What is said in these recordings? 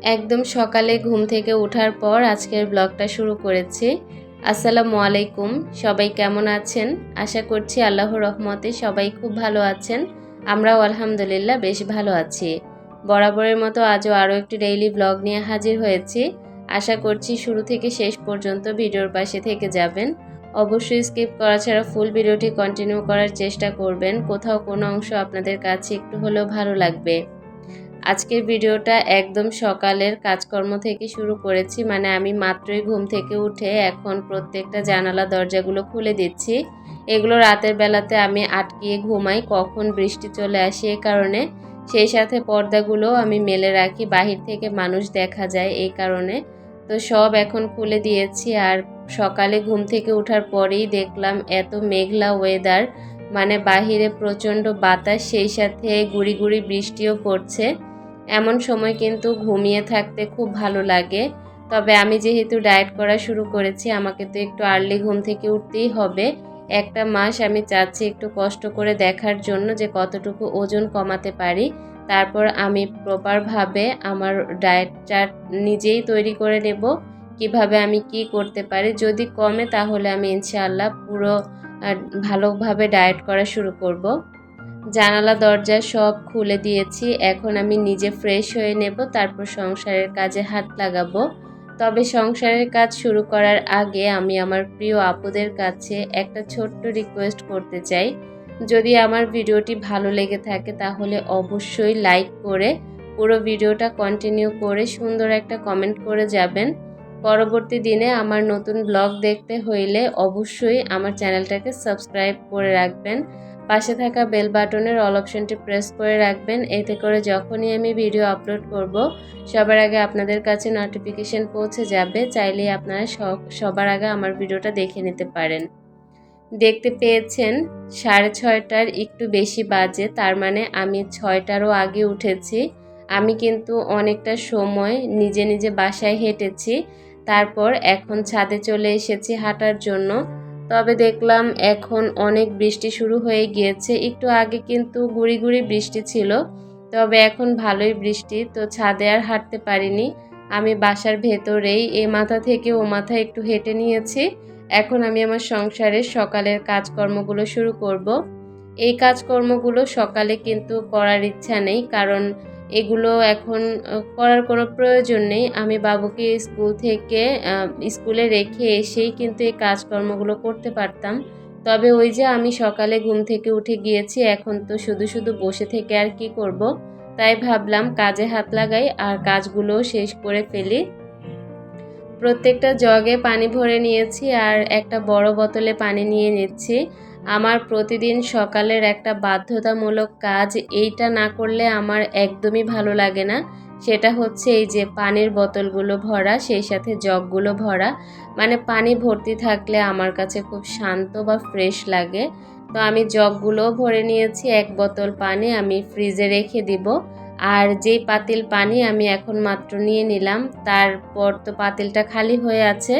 একদম সকালে ঘুম থেকে ওঠার পর আজকের ব্লগটা শুরু করেছি। আসসালামু আলাইকুম, সবাই কেমন আছেন? আশা করছি আল্লাহর রহমতে সবাই খুব ভালো আছেন। আমরাও আলহামদুলিল্লাহ বেশ ভালো আছি। বরাবরের মতো আজও আরও একটি ডেইলি ব্লগ নিয়ে হাজির হয়েছি। আশা করছি শুরু থেকে শেষ পর্যন্ত ভিডিওর পাশে থেকে যাবেন। অবশ্যই স্কিপ করা ছাড়া ফুল ভিডিওটি কন্টিনিউ করার চেষ্টা করবেন। কোথাও কোনো অংশ আপনাদের কাছে একটু হলেও ভালো লাগবে। আজকের ভিডিওটা একদম সকালের কাজকর্ম থেকে শুরু করেছি। মানে আমি মাত্রই ঘুম থেকে উঠে এখন প্রত্যেকটা জানালা দরজাগুলো খুলে দিচ্ছি। এগুলো রাতের বেলাতে আমি আটকিয়ে ঘুমাই, কখন বৃষ্টি চলে আসে এই কারণে। সেই সাথে পর্দাগুলো আমি মেলে রাখি, বাহির থেকে মানুষ দেখা যায় এই কারণে। তো সব এখন খুলে দিয়েছি। আর সকালে ঘুম থেকে ওঠার পরেই দেখলাম এত মেঘলা ওয়েদার, মানে বাহিরে প্রচণ্ড বাতাস, সেই সাথে গুড়ি গুড়ি বৃষ্টিও পড়ছে। এমন সময় কিন্তু ঘুমিয়ে থাকতে খুব ভালো লাগে। তবে আমি যেহেতু ডায়েট করা শুরু করেছি, আমাকে তো একটু আর্লি ঘুম থেকে উঠতেই হবে। একটা মাস আমি চাচ্ছি একটু কষ্ট করে দেখার জন্য যে কতটুকু ওজন কমাতে পারি। তারপর আমি প্রপারভাবে আমার ডায়েট চার্ট নিজেই তৈরি করে নেব, কিভাবে আমি কি করতে পারি। যদি কমে তাহলে আমি ইনশাআল্লাহ পুরো ভালোভাবে ডায়েট করা শুরু করব। জানালা দরজা সব খুলে দিয়েছি। এখন আমি নিজে ফ্রেশ হয়ে নেব, তারপর সংসারের কাজে হাত লাগাবো। তবে সংসারের কাজ শুরু করার আগে আমি আমার প্রিয় আপুদের কাছে একটা ছোট্ট রিকোয়েস্ট করতে চাই। যদি আমার ভিডিওটি ভালো লেগে থাকে তাহলে অবশ্যই লাইক করে পুরো ভিডিওটা কন্টিনিউ করে সুন্দর একটা কমেন্ট করে যাবেন। পরবর্তী দিনে আমার নতুন ব্লগ দেখতে হইলে অবশ্যই আমার চ্যানেলটাকে সাবস্ক্রাইব করে রাখবেন। পাশে থাকা বেল বাটনের অল অপশনটি প্রেস করে রাখবেন। এতে করে যখনই আমি ভিডিও আপলোড করব সবার আগে আপনাদের কাছে নোটিফিকেশন পৌঁছে যাবে। চাইলেই আপনারা সবার আগে আমার ভিডিওটা দেখে নিতে পারেন। দেখতে পেয়েছেন 6:30টার একটু বেশি বাজে, তার মানে আমি 6টারও আগে উঠেছি। আমি কিন্তু অনেকটা সময় নিজে নিজে বাসায় হেঁটেছি, তারপর এখন ছাদে চলে এসেছি হাঁটার জন্য। তবে দেখলাম এখন অনেক বৃষ্টি শুরু হয়ে গিয়েছে। একটু আগে কিন্তু গুঁড়ি গুঁড়ি বৃষ্টি ছিল, তবে এখন ভালোই বৃষ্টি। তো ছাদে আর হাঁটতে পারিনি, আমি বাসার ভেতরেই এ মাথা থেকে ও মাথা একটু হেঁটে নিয়েছি। এখন আমি আমার সংসারের সকালের কাজকর্মগুলো শুরু করব। এই কাজকর্মগুলো সকালে কিন্তু করার ইচ্ছা নেই, কারণ এগুলো এখন করার কোনো প্রয়োজন নেই। আমি বাবুকে স্কুলে রেখে এসেই কিন্তু এই কাজকর্মগুলো করতে পারতাম। তবে ওই যে আমি সকালে ঘুম থেকে উঠে গিয়েছি, এখন তো শুধু শুধু বসে থেকে আর কি করব। তাই ভাবলাম কাজে হাত লাগাই আর কাজগুলোও শেষ করে ফেলি। প্রত্যেকটা জগে পানি ভরে নিয়েছি আর একটা বড় বোতলে পানি নিয়ে নিচ্ছি। আমার প্রতিদিন সকালের একটা বাধ্যতামূলক কাজ, এইটা না করলে আমার একদমই ভালো লাগে না। সেটা হচ্ছে এই যে পানির বোতলগুলো ভরা, সেই সাথে জগগুলো ভরা। মানে পানি ভর্তি থাকলে আমার কাছে খুব শান্ত বা ফ্রেশ লাগে। তো আমি জগগুলোও ভরে নিয়েছি। এক বোতল পানি আমি ফ্রিজে রেখে দিব। আর যেই পাতিল পানি আমি এখন মাত্র নিয়ে নিলাম, তারপর তো পাতিলটা খালি হয়ে আছে।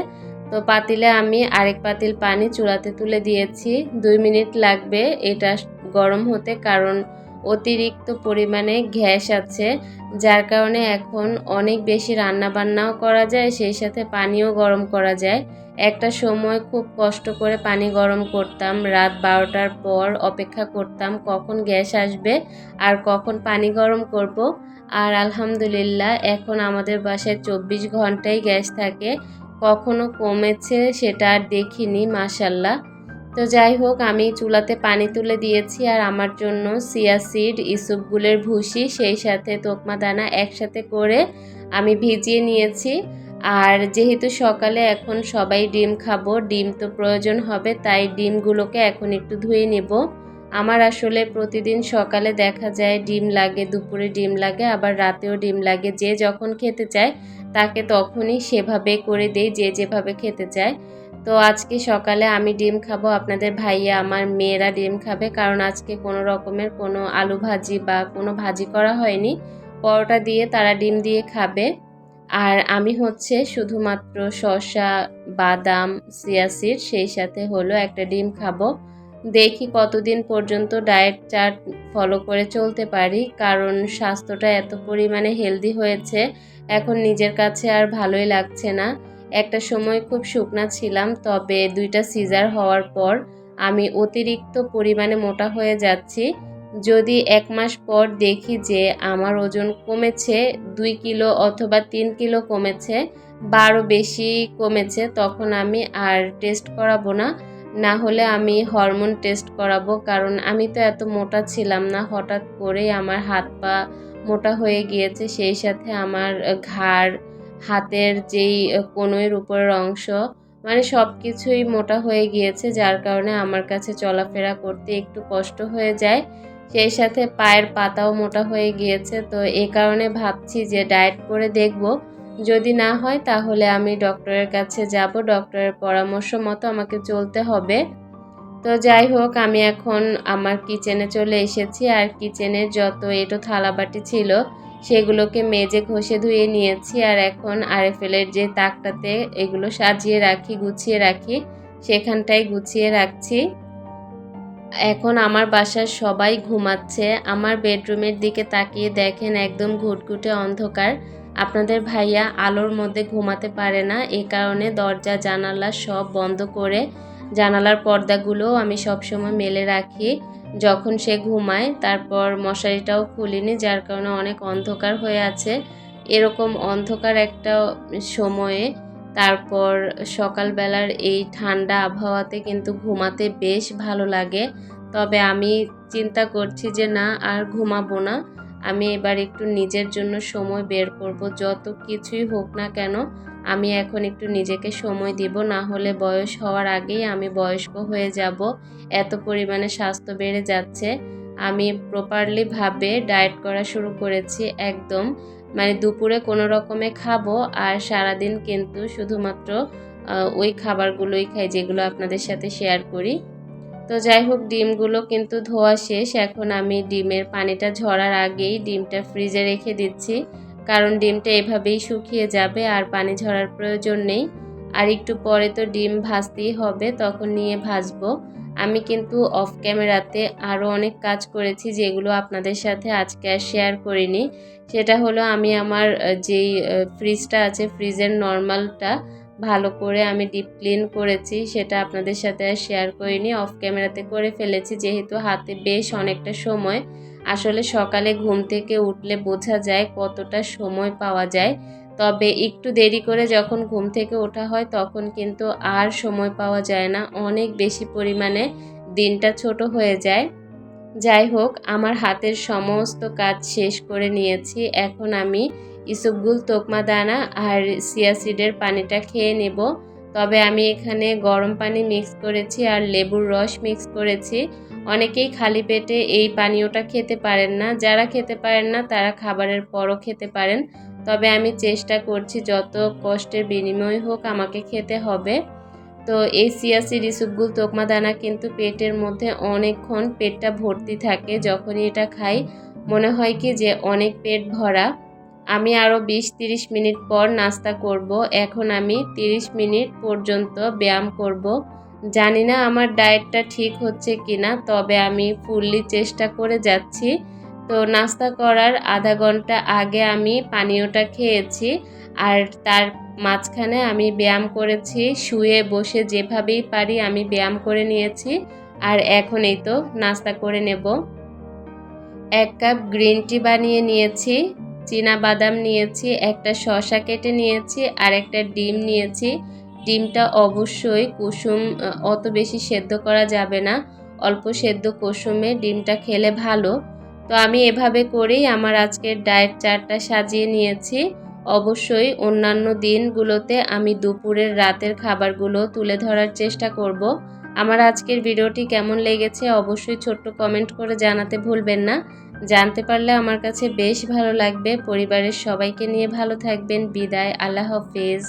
তো পাতিলে আমি আরেক পাতিল পানি চুলাতে তুলে দিয়েছি। 2 মিনিট লাগবে এটা গরম হতে, কারণ অতিরিক্ত পরিমাণে গ্যাস আছে, যার কারণে এখন অনেক বেশি রান্না বান্নাও করা যায়, সেই সাথে পানিও গরম করা যায়। একটা সময় খুব কষ্ট করে পানি গরম করতাম, রাত 12টার পর অপেক্ষা করতাম কখন গ্যাস আসবে আর কখন পানি গরম করব। আর আলহামদুলিল্লাহ এখন আমাদের বাসায় 24 ঘন্টাই গ্যাস থাকে। কখনো কমেছে সেটা আর দেখিনি, মাশাল্লাহ। তো যাই হোক, আমি চুলাতে পানি তুলে দিয়েছি আর আমার জন্য চিয়া সিড, ইসবগুলের ভুসি, সেই সাথে তোকমা দানা একসাথে করে আমি ভিজিয়ে নিয়েছি। আর যেহেতু সকালে এখন সবাই ডিম খাবো, ডিম তো প্রয়োজন হবে, তাই ডিমগুলোকে এখন একটু ধুয়ে নেব। আমার আসলে প্রতিদিন সকালে দেখা যায় ডিম লাগে, দুপুরে ডিম লাগে, আবার রাতেও ডিম লাগে। যে যখন খেতে চায় তাকে তখনই সেভাবে করে দেই, যে যেভাবে খেতে চায়। তো আজকে সকালে আমি ডিম খাবো, আপনাদের ভাইয়া আমার মেয়েরা ডিম খাবে, কারণ আজকে কোনো রকমের কোনো আলু ভাজি বা কোনো ভাজি করা হয়নি। পরোটা দিয়ে তারা ডিম দিয়ে খাবে। আর আমি হচ্ছে শুধুমাত্র শসা, বাদাম, চিয়া সিড, সেই সাথে হলো একটা ডিম খাবো। দেখি কতদিন পর্যন্ত ডায়েট চার্ট ফলো করে চলতে পারি, কারণ স্বাস্থ্যটা এত পরিমাণে হেলদি হয়েছে এখন নিজের কাছে আর ভালোই লাগছে না। একটা সময় খুব শুকনা ছিলাম, তবে 2টা সিজার হওয়ার পর আমি অতিরিক্ত পরিমাণে মোটা হয়ে যাচ্ছি। যদি 1 মাস পর দেখি যে আমার ওজন কমেছে 2 কিলো অথবা 3 কিলো কমেছে বা আরও বেশি কমেছে, তখন আমি আর টেস্ট করাবো না। না হলে আমি হরমোন টেস্ট করাবো, কারণ আমি তো এত মোটা ছিলাম না। হঠাৎ করেই আমার হাত পা মোটা হয়ে গিয়েছে, সেই সাথে আমার ঘাড়, হাতের যেই কনুইয়ের উপরের অংশ, মানে সব কিছুই মোটা হয়ে গিয়েছে, যার কারণে আমার কাছে চলাফেরা করতে একটু কষ্ট হয়ে যায়। সেই সাথে পায়ের পাতাও মোটা হয়ে গিয়েছে। তো এ কারণে ভাবছি যে ডায়েট করে দেখব। যদি না হয় তাহলে আমি ডক্টরের কাছে যাব, ডক্টরের পরামর্শ মতো আমাকে চলতে হবে। তো যাই হোক, আমি এখন আমার কিচেনে চলে এসেছি, আর কিচেনের যত এঁটো থালাবাটি ছিল সেগুলোকে মেজে ঘষে ধুয়ে নিয়েছি। আর এখন আরএফএলের যে তাকটাতে এগুলো সাজিয়ে রাখি, গুছিয়ে রাখি, সেখানটায় গুছিয়ে রাখছি। এখন আমার বাসার সবাই ঘুমাচ্ছে। আমার বেডরুমের দিকে তাকিয়ে দেখেন একদম ঘুটঘুটে অন্ধকার। আপনাদের ভাইয়া আলোর মধ্যে ঘুমাতে পারে না, এ কারণে দরজা জানালা সব বন্ধ করে জানালার পর্দাগুলোও আমি সবসময় মেলে রাখি যখন সে ঘুমায়। তারপর মশারিটাও খুলিনি, যার কারণে অনেক অন্ধকার হয়ে আছে। এরকম অন্ধকার একটা সময়ে তারপর সকালবেলার এই ঠান্ডা আবহাওয়াতে কিন্তু ঘুমাতে বেশ ভালো লাগে। তবে আমি চিন্তা করছি যে না, আর ঘুমাবো না। আমি এবার একটু নিজের জন্য সময় বের করব। যত কিছুই হোক না কেন, আমি এখন একটু নিজেকে সময় দিব, না হলে বয়স হওয়ার আগেই আমি বয়স্ক হয়ে যাব। এত পরিমাণে স্বাস্থ্য বেড়ে যাচ্ছে। আমি প্রপারলি ভাবে ডায়েট করা শুরু করেছি একদম। মানে দুপুরে কোনো রকমে খাবো, আর সারাদিন কিন্তু শুধুমাত্র ওই খাবারগুলোই খাই যেগুলো আপনাদের সাথে শেয়ার করি। তো যাই হোক, ডিমগুলো কিন্তু ধোয়া শেষ। এখন আমি ডিমের পানিটা ঝরার আগেই ডিমটা ফ্রিজে রেখে দিচ্ছি, কারণ ডিমটা এভাবেই শুকিয়ে যাবে আর পানি ঝরার প্রয়োজন নেই। আর একটু পরে তো ডিম ভাজতেই হবে, তখন নিয়ে ভাজবো। আমি কিন্তু অফ ক্যামেরাতে আরও অনেক কাজ করেছি যেগুলো আপনাদের সাথে আজকে আর শেয়ার করিনি। সেটা হলো, আমি আমার যেই ফ্রিজটা আছে, ফ্রিজের নর্মালটা ভালো করে আমি ডিপ ক্লিন করেছি, সেটা আপনাদের সাথে আর শেয়ার করিনি, অফ ক্যামেরাতে করে ফেলেছি যেহেতু হাতে বেশ অনেকটা সময়। আসলে সকালে ঘুম থেকে উঠলে বোঝা যায় কতটা সময় পাওয়া যায়, তবে একটু দেরি করে যখন ঘুম থেকে ওঠা হয় তখন কিন্তু আর সময় পাওয়া যায় না, অনেক বেশি পরিমাণে দিনটা ছোট হয়ে যায়। যাই হোক, আমার হাতের সমস্ত কাজ শেষ করে নিয়েছি। এখন আমি ইসবগুল, তোকমা দানা আর চিয়া সিডের পানিটা খেয়ে নেব। তবে আমি এখানে গরম পানি মিক্স করেছি আর লেবুর রস মিক্স করেছি। অনেকেই খালি পেটে এই পানীয়টা খেতে পারেন না। যারা খেতে পারেন না তারা খাবারের পরও খেতে পারেন। তবে আমি চেষ্টা করছি যত কষ্টের বিনিময় হোক আমাকে খেতে হবে। তো এই চিয়া সিড, ইসবগুল, তোকমা দানা কিন্তু পেটের মধ্যে অনেকক্ষণ পেটটা ভর্তি থাকে। যখনই এটা খাই মনে হয় কি যে অনেক পেট ভরা। আমি আরও 20-30 মিনিট পর নাস্তা করব। এখন আমি 30 মিনিট পর্যন্ত ব্যায়াম করব। জানি না আমার ডায়েটটা ঠিক হচ্ছে কিনা, তবে আমি ফুললি চেষ্টা করে যাচ্ছি। তো নাস্তা করার আধা ঘন্টা আগে আমি পানীয়টা খেয়েছি, আর তার মাঝখানে আমি ব্যায়াম করেছি। শুয়ে বসে যেভাবেই পারি আমি ব্যায়াম করে নিয়েছি। আর এখন এই তো নাস্তা করে নেব। 1 কাপ গ্রিন টি বানিয়ে নিয়েছি, বাদাম নিয়েছি, একটা শসা কেটে নিয়েছি, আর একটা ডিম নিয়েছি। ডিমটা অবশ্যই কুসুম, অত বেশি সেদ্ধ করা যাবে না, অল্প সেদ্ধ কুসুমে ডিমটা খেলে ভালো। তো আমি এভাবে করেই আমার আজকের ডায়েট চার্টটা সাজিয়ে নিয়েছি। অবশ্যই অন্যান্য দিনগুলোতে আমি দুপুরের, রাতের খাবারগুলো তুলে ধরার চেষ্টা করব। আমার আজকের ভিডিওটি কেমন লেগেছে অবশ্যই ছোট্ট কমেন্ট করে জানাতে ভুলবেন না। জানতে পারলে আমার কাছে বেশ ভালো লাগবে। পরিবারের সবাইকে নিয়ে ভালো থাকবেন। বিদায়, আল্লাহ হাফেজ।